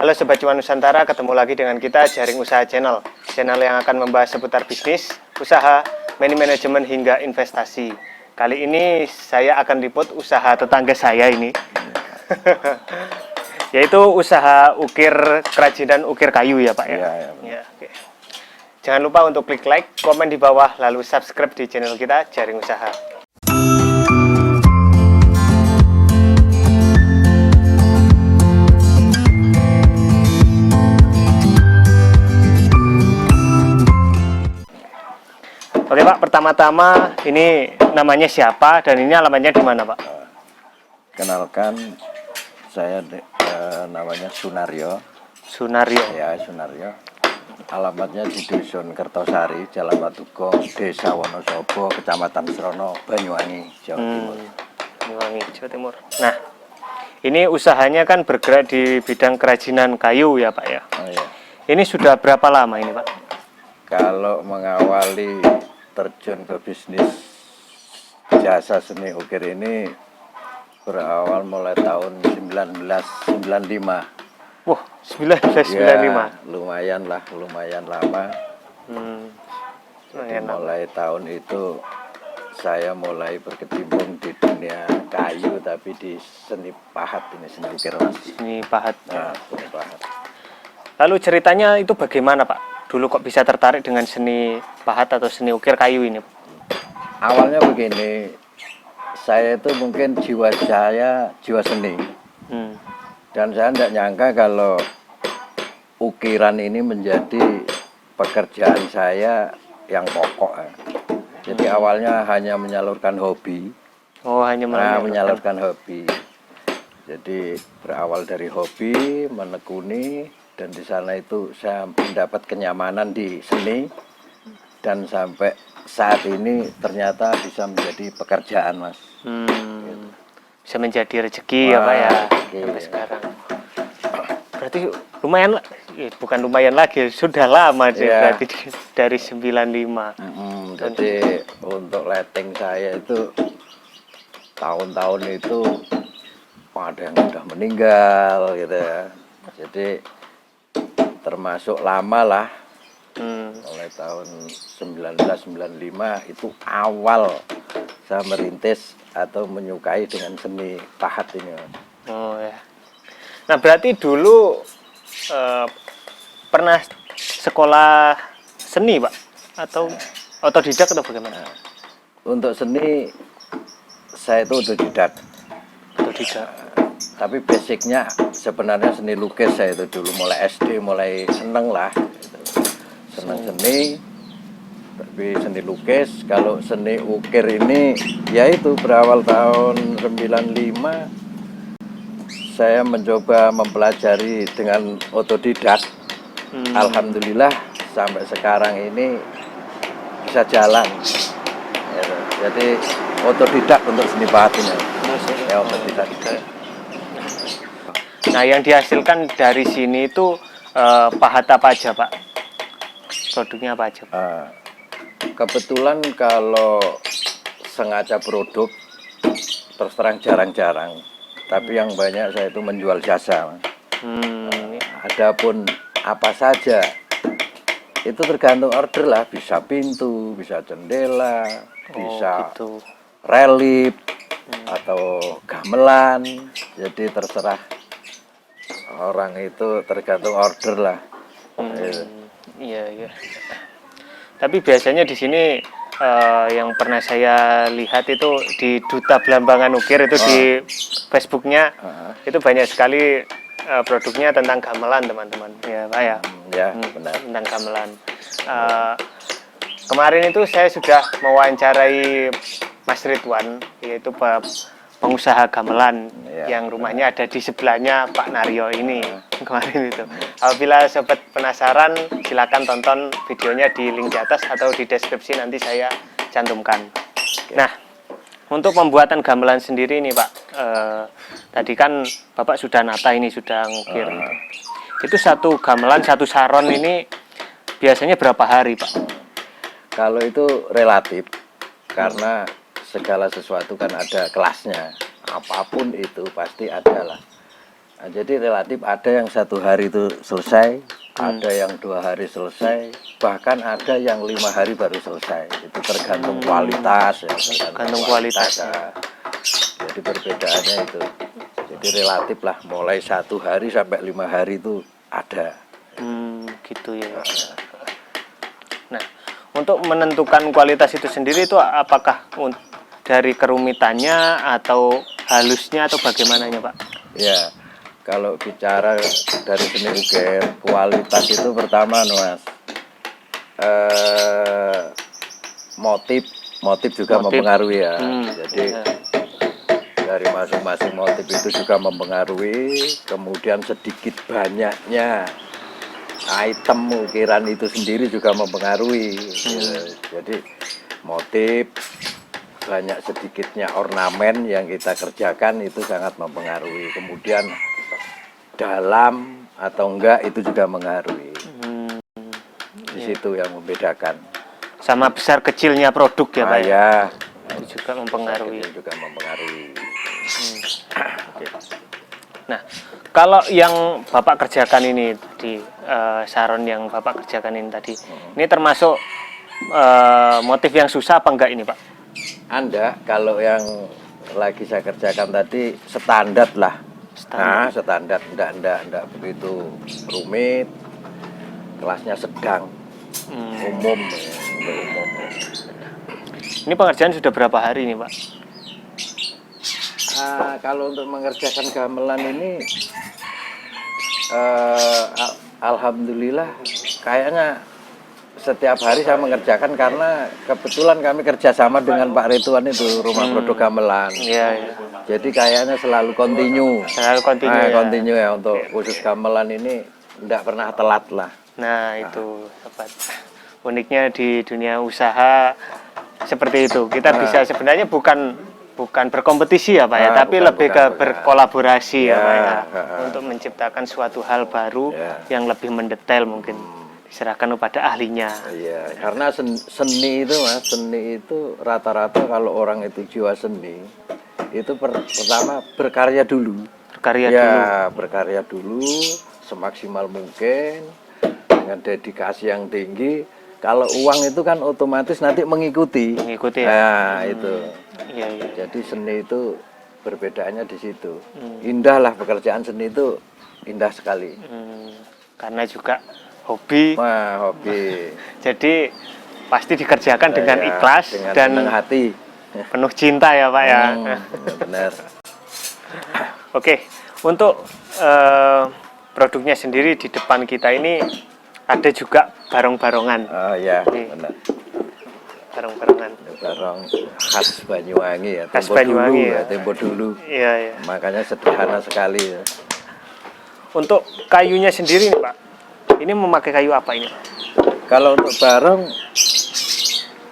Halo Sobat Cuan Nusantara, ketemu lagi dengan kita Jaring Usaha Channel yang akan membahas seputar bisnis, usaha, manajemen hingga investasi. Kali ini saya akan liput usaha tetangga saya ini yaitu usaha kerajinan ukir kayu ya Pak ya. Ya, oke. Jangan lupa untuk klik like, komen di bawah, lalu subscribe di channel kita Jaring Usaha. Oke Pak, pertama-tama ini namanya siapa dan ini alamatnya di mana Pak? Kenalkan, saya namanya Sunaryo. Sunaryo. Ya, Sunaryo. Alamatnya di Dusun Kertosari, Jalan Watugo, Desa Wonosobo, Kecamatan Srono, Banyuwangi, Jawa Timur. Banyuwangi, Jawa Timur. Nah, ini usahanya kan bergerak di bidang kerajinan kayu ya Pak ya? Oh, iya. Ini sudah berapa lama ini Pak? Kalau mengawali terjun ke bisnis jasa seni ukir ini berawal mulai tahun 1995. Wah, 1995. Ya, lumayan lama. Jadi mulai tahun itu saya mulai berkecimpung di dunia kayu, tapi di seni pahat ini, seni ukir mas. Seni pahat. Nah, seni pahat. Lalu ceritanya itu bagaimana Pak? Dulu kok bisa tertarik dengan seni pahat atau seni ukir kayu ini? Awalnya begini, saya itu mungkin jiwa seni. Dan saya tidak nyangka kalau ukiran ini menjadi pekerjaan saya yang pokok. Jadi awalnya hanya menyalurkan hobi. Oh, hanya menyalurkan hobi. Jadi berawal dari hobi, menekuni, dan di sana itu saya mendapat kenyamanan di seni, dan sampai saat ini ternyata bisa menjadi pekerjaan mas. Gitu. Bisa menjadi rezeki ya Pak ya sampai sekarang. Berarti lumayan, bukan lumayan lagi, sudah lama sih berarti dari 95. Jadi untuk letting saya itu tahun-tahun itu ada yang sudah meninggal gitu ya. Jadi termasuk lama lah, mulai tahun 1995 itu awal saya merintis atau menyukai dengan seni pahat ini. Oh ya. Nah berarti dulu pernah sekolah seni Pak? Atau otodidak atau bagaimana? Untuk seni saya itu otodidak. Tapi basicnya sebenarnya seni lukis saya itu dulu, mulai SD mulai seneng lah gitu. Seneng seni, tapi seni lukis. Kalau seni ukir ini ya itu berawal tahun 95 saya mencoba mempelajari dengan otodidak. Alhamdulillah sampai sekarang ini bisa jalan gitu. Jadi otodidak untuk seni pahat ini ya, otodidak. Nah, yang dihasilkan dari sini itu pahat apa aja, Pak? Produknya apa aja, Pak? Kebetulan kalau sengaja produk, terus terang jarang-jarang. Tapi yang banyak saya itu menjual jasa. Adapun apa saja, itu tergantung order lah. Bisa pintu, bisa jendela, bisa gitu. relief, atau gamelan. Jadi terserah orang itu, tergantung order lah. Iya. Tapi biasanya di sini yang pernah saya lihat itu di Duta Belambangan Ukir itu di Facebooknya itu banyak sekali produknya tentang gamelan teman-teman. Ya Pak ya. Ya benar. Tentang gamelan. Kemarin itu saya sudah mewawancarai Mas Ridwan, yaitu pengusaha gamelan yang rumahnya ada di sebelahnya Pak Naryo ini kemarin itu. Apabila sobat penasaran, silakan tonton videonya di link di atas atau di deskripsi, nanti saya cantumkan. Nah, untuk pembuatan gamelan sendiri nih Pak, tadi kan Bapak sudah nata ini, sudah ngukir. Itu satu gamelan, satu saron ini biasanya berapa hari Pak? Kalau itu relatif, karena segala sesuatu kan ada kelasnya. Apapun itu pasti ada lah. Nah, jadi relatif ada yang 1 hari itu selesai, ada yang 2 hari selesai, bahkan ada yang 5 hari baru selesai. Itu tergantung kualitas ya, Tergantung kualitasnya. ya. Jadi perbedaannya itu. Jadi relatif lah, mulai 1 hari sampai 5 hari itu ada. Gitu ya. Nah, untuk menentukan kualitas itu sendiri itu apakah dari kerumitannya atau halusnya atau bagaimananya, Pak? Ya, kalau bicara dari seni ukir, kualitas itu pertama, Mas, motif juga mempengaruhi ya. Jadi dari masing-masing motif itu juga mempengaruhi, kemudian sedikit banyaknya item ukiran itu sendiri juga mempengaruhi. Jadi motif, banyak sedikitnya ornamen yang kita kerjakan itu sangat mempengaruhi. Kemudian dalam atau enggak itu juga mengaruhi. Di situ yang membedakan. Sama besar kecilnya produk ya, Pak? Ya, Itu juga mempengaruhi. Juga mempengaruhi. Nah, kalau yang Bapak kerjakan ini di saron yang Bapak kerjakan ini tadi, ini termasuk motif yang susah apa enggak ini, Pak? Anda kalau yang lagi saya kerjakan tadi standar lah. Nah, standar, enggak begitu rumit, kelasnya sedang, umum. Ini pengerjaan sudah berapa hari nih, Pak? Kalau untuk mengerjakan gamelan ini, alhamdulillah, kayaknya setiap hari saya mengerjakan karena kebetulan kami kerjasama dengan Pak Ridwan itu rumah produk gamelan. Iya, iya. Jadi kayaknya selalu kontinu. Selalu kontinu ya. Kontinu ya untuk khusus gamelan ini tidak pernah telat lah. Nah, itu sobat. Uniknya di dunia usaha seperti itu. Kita bisa sebenarnya bukan berkompetisi ya, Pak ya, tapi lebih ke berkolaborasi ya, Pak ya, untuk menciptakan suatu hal baru yang lebih mendetail mungkin diserahkan kepada ahlinya. Iya, karena seni itu, Mas, seni itu rata-rata kalau orang itu jiwa seni itu pertama berkarya dulu. Berkarya dulu semaksimal mungkin dengan dedikasi yang tinggi. Kalau uang itu kan otomatis nanti mengikuti. Ya. Nah, itu. Iya. Jadi seni itu perbedaannya di situ. Indah lah, pekerjaan seni itu indah sekali. Karena juga hobi. Hobi. Jadi pasti dikerjakan dengan ikhlas dengan dan senang hati. Penuh cinta ya, Pak ya. Benar. Oke, untuk produknya sendiri di depan kita ini ada juga barong-barongan. Oh ya, benar. Barong-barongan. Barong khas Banyuwangi ya. Khas Banyuwangi ya. Tempo dulu. Iya. Makanya sederhana sekali ya. Untuk kayunya sendiri nih, Pak. Ini memakai kayu apa ini, Pak? Kalau untuk barong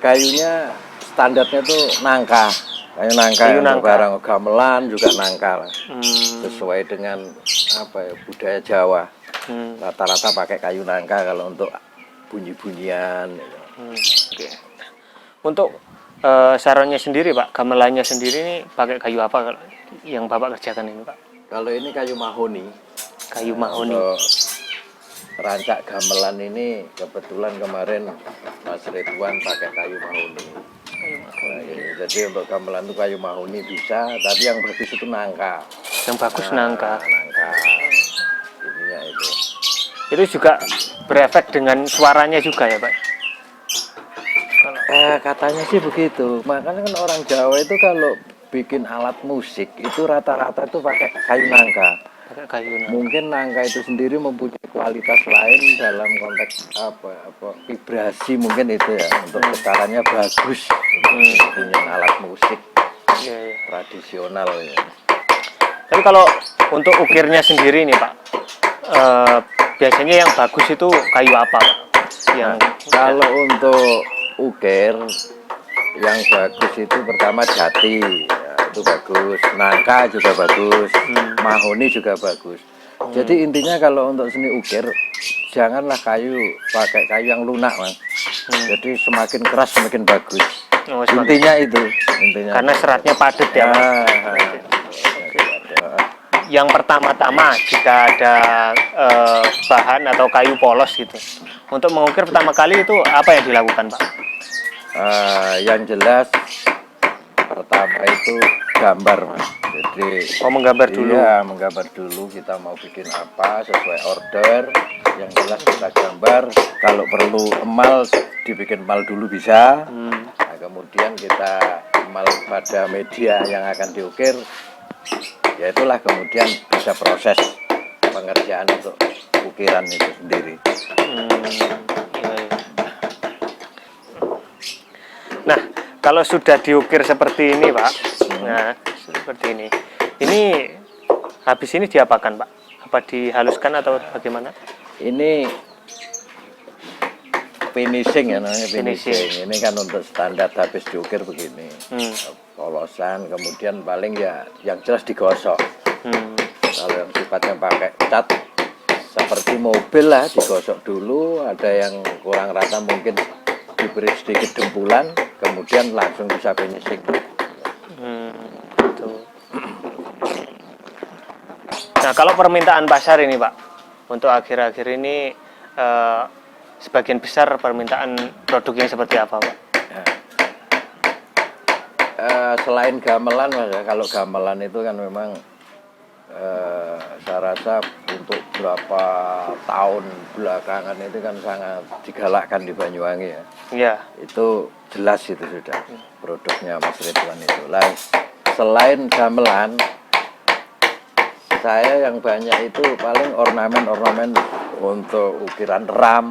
kayunya standarnya tuh nangka. Kayu nangka. Barong gamelan juga nangka lah. Sesuai dengan budaya Jawa. Rata-rata pakai kayu nangka kalau untuk bunyi-bunyian. Oke. Untuk saronnya sendiri, Pak, gamelannya sendiri ini pakai kayu apa yang Bapak kerjakan ini, Pak? Kalau ini kayu mahoni. Kayu mahoni. Untuk rancak gamelan ini kebetulan kemarin Mas Ridwan pakai kayu mahoni. Jadi untuk gamelan itu kayu mahoni bisa, tapi yang bagus itu nangka. Yang bagus nangka. Nangka. Ininya itu. Itu juga berefek dengan suaranya juga ya, Pak? Katanya sih begitu. Makanya kan orang Jawa itu kalau bikin alat musik itu rata-rata itu pakai kayu nangka. Pakai kayu nangka. Mungkin nangka itu sendiri mempunyai kualitas lain dalam konteks vibrasi mungkin itu ya, untuk getarannya bagus. Dengan alat musik tradisional ya. Tapi kalau untuk ukirnya sendiri nih, Pak, biasanya yang bagus itu kayu apa, Pak? Kalau untuk ukir yang bagus itu pertama jati ya, itu bagus, nangka juga bagus, mahoni juga bagus. Jadi intinya kalau untuk seni ukir janganlah pakai kayu yang lunak, Mas. Jadi semakin keras semakin bagus. Intinya itu. Karena seratnya padat ya, Mas. yang pertama-tama jika ada bahan atau kayu polos gitu, untuk mengukir pertama kali itu apa yang dilakukan, Pak? Yang jelas pertama itu gambar, Mas. Jadi Menggambar dulu. Iya, menggambar dulu kita mau bikin apa sesuai order. Yang jelas kita gambar. Kalau perlu emal, dibikin emal dulu bisa. Nah, kemudian kita emal pada media yang akan diukir. Ya itulah kemudian bisa proses pengerjaan untuk ukiran itu sendiri. Iya, iya. Nah, kalau sudah diukir seperti ini, Pak, nah seperti ini habis ini diapakan, Pak? Apa dihaluskan atau bagaimana? Ini finishing ya namanya, Finishing. finishing. Ini kan untuk standar habis diukir begini. Polosan, kemudian paling ya yang jelas digosok. Kalau yang sifatnya pakai cat seperti mobil lah, digosok dulu. Ada yang kurang rata mungkin diberi sedikit dempulan, kemudian langsung bisa finishing. Gitu. Nah, kalau permintaan pasar ini, Pak, untuk akhir-akhir ini sebagian besar permintaan produk yang seperti apa, Pak? Selain gamelan, Mas, ya, kalau gamelan itu kan memang saya rasa untuk berapa tahun belakangan itu kan sangat digalakkan di Banyuwangi ya. Iya. Itu jelas itu sudah produknya Mas Ridwan itu. Lah, selain gamelan, saya yang banyak itu paling ornamen-ornamen untuk ukiran ram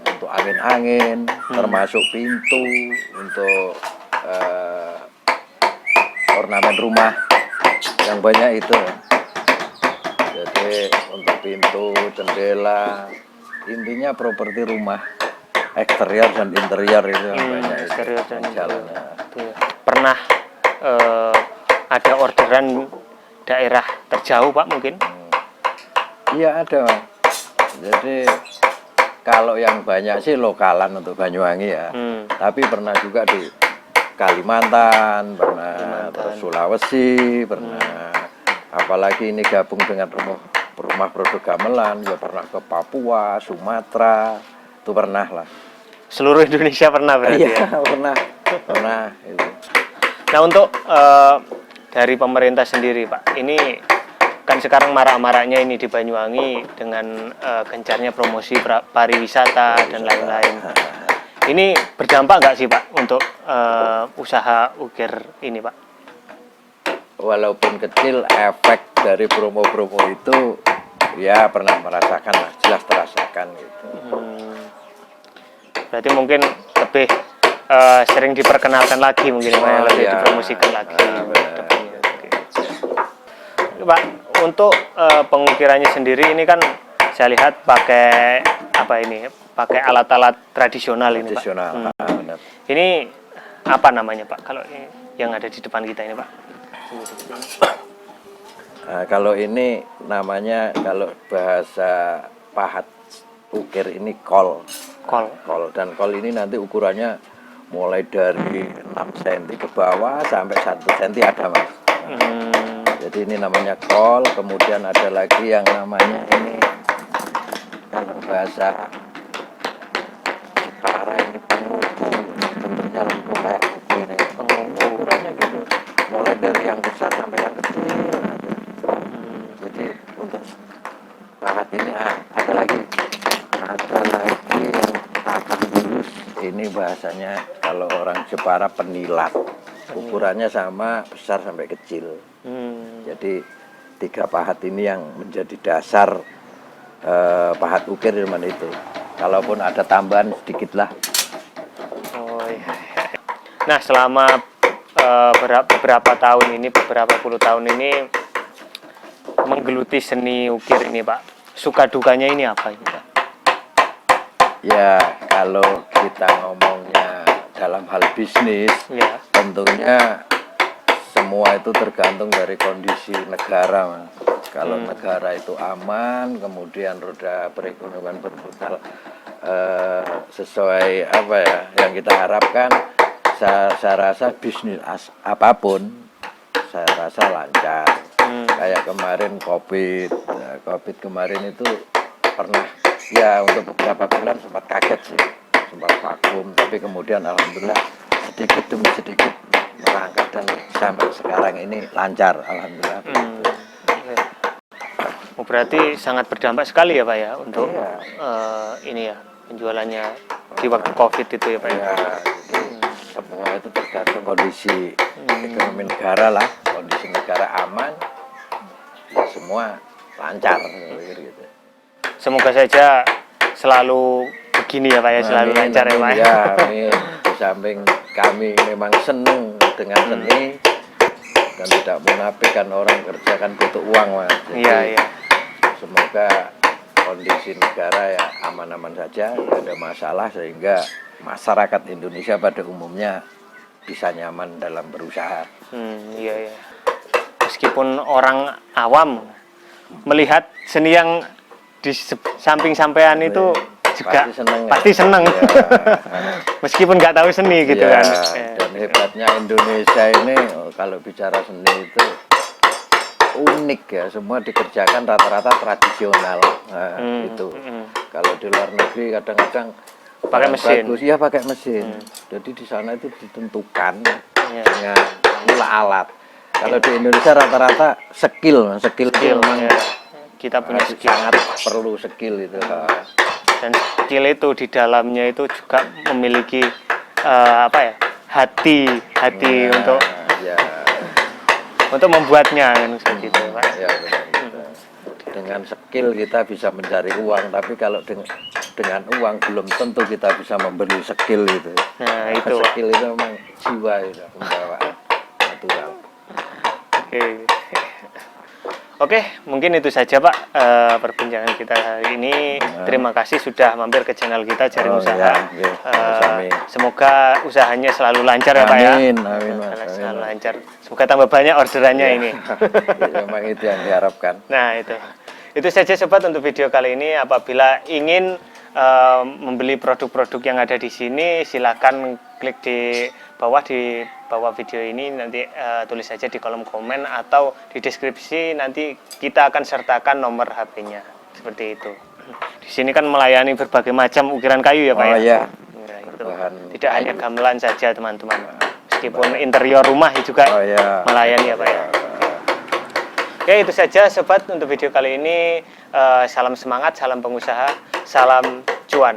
untuk angin-angin, termasuk pintu, untuk ornamen rumah yang banyak itu. Jadi untuk pintu, jendela, intinya properti rumah, eksterior dan interior itu yang banyak. Eksterior dan jalan. Pernah ada orderan daerah terjauh, Pak, mungkin? Iya ada, Mas. Jadi kalau yang banyak sih lokalan untuk Banyuwangi ya. Tapi pernah juga di Kalimantan, terus Sulawesi, pernah. Apalagi ini gabung dengan rumah produk gamelan, ya pernah ke Papua, Sumatera, itu pernah lah. Seluruh Indonesia pernah berarti ya? pernah. Itu. Nah, untuk dari pemerintah sendiri, Pak, ini kan sekarang marak-maraknya ini di Banyuwangi dengan gencarnya promosi pariwisata dan lain-lain. Ini berdampak nggak sih, Pak, untuk usaha ukir ini, Pak? Walaupun kecil, efek dari promo-promo itu ya pernah merasakan lah, jelas terasakan gitu. Berarti mungkin lebih sering diperkenalkan lagi, mungkin lebih dipromosikan lagi. Pak, untuk pengukirannya sendiri ini kan saya lihat pakai apa ini? Pakai alat-alat tradisional ini, Pak. Benar. Ini apa namanya, Pak? Kalau yang ada di depan kita ini, Pak? Nah, kalau ini namanya, kalau bahasa pahat ukir ini kol. Dan kol ini nanti ukurannya mulai dari 6 cm ke bawah sampai 1 cm ada, Mas. Jadi ini namanya kol. Kemudian ada lagi yang namanya ini, kalau bahasa Jepara ini pengukur, bentuknya lengkung kayak begini. Ukurannya gitu, mulai dari yang besar sampai yang kecil. Jadi untuk pahat ini ada lagi yang tatang lurus. Ini bahasanya kalau orang Jepara penilat. Ukurannya sama, besar sampai kecil. Jadi 3 pahat ini yang menjadi dasar pahat ukir di mana itu. Kalaupun ada tambahan sedikit lah. Oh iya. Nah, selama beberapa tahun ini, beberapa puluh tahun ini menggeluti seni ukir ini, Pak, suka dukanya ini apa ini, Pak? Ya, kalau kita ngomongnya dalam hal bisnis, Ya. tentunya semua itu tergantung dari kondisi negara, Mas. Kalau negara itu aman, kemudian roda perekonomian berputar sesuai apa ya yang kita harapkan, saya rasa bisnis apapun saya rasa lancar. Kayak kemarin COVID, nah, COVID kemarin itu pernah ya untuk beberapa bulan sempat kaget sih, sempat vakum, tapi kemudian alhamdulillah sedikit demi sedikit merangkak dan sampai sekarang ini lancar, alhamdulillah. Oh, berarti sangat berdampak sekali ya Pak ya untuk Iya. ini ya penjualannya di waktu COVID itu ya Pak ya. Ya, semua itu tergantung kondisi ekonomi negara lah, kondisi negara aman, ya semua lancar gitu. Semoga saja selalu begini ya Pak ya, selalu Amin, lancar ya amin, Pak. ya, amin. Di samping kami memang senang dengan seni dan tidak menafikan orang kerja kan butuh uang Mas. Jadi, Iya, iya. semoga kondisi negara ya aman-aman saja, tidak ada masalah sehingga masyarakat Indonesia pada umumnya bisa nyaman dalam berusaha. Iya, iya. Meskipun orang awam melihat seni yang di samping sampean itu juga Pasti seneng ya. pasti seneng. Meskipun nggak tahu seni gitu Ya, kan. dan hebatnya Indonesia ini kalau bicara seni itu unik ya, semua dikerjakan rata-rata tradisional. Nah, itu. Kalau di luar negeri kadang-kadang Pakai mesin. bagus, ya pakai mesin. Jadi di sana itu ditentukan Iya. dengan pula alat. Kalau di Indonesia rata-rata skill memang Ya. Kita punya skill. sangat perlu skill itu. Dan skill itu di dalamnya itu juga memiliki apa ya, hati Nah, untuk ya, membuatnya kan seperti itu Pak. ya benar. Dengan skill kita bisa mencari uang, tapi kalau dengan uang belum tentu kita bisa membeli skill itu. Nah itu Pak. Skill itu memang jiwa itu, pembawaan natural. Oke, mungkin itu saja Pak perbincangan kita hari ini. Terima kasih sudah mampir ke channel kita Jaring Oh, Usaha. ya, ya, sama-sama. Semoga usahanya selalu lancar ya Pak ya. Amin, amin, Mas, amin, Selalu Mas. lancar. Semoga tambah banyak orderannya ini. Ya, memang itu yang diharapkan. Nah itu saja sobat untuk video kali ini. Apabila ingin membeli produk-produk yang ada di sini, silakan klik di bawah video ini, nanti tulis saja di kolom komen atau di deskripsi, nanti kita akan sertakan nomor HP-nya seperti itu. Di sini kan melayani berbagai macam ukiran kayu ya Pak Oh, ya. ya. Nah, itu. Berbahan Tidak hanya gamelan saja teman-teman, meskipun interior rumah juga Oh, ya. melayani ya Pak ya. Oke, itu saja sobat untuk video kali ini. Salam semangat, salam pengusaha, salam cuan.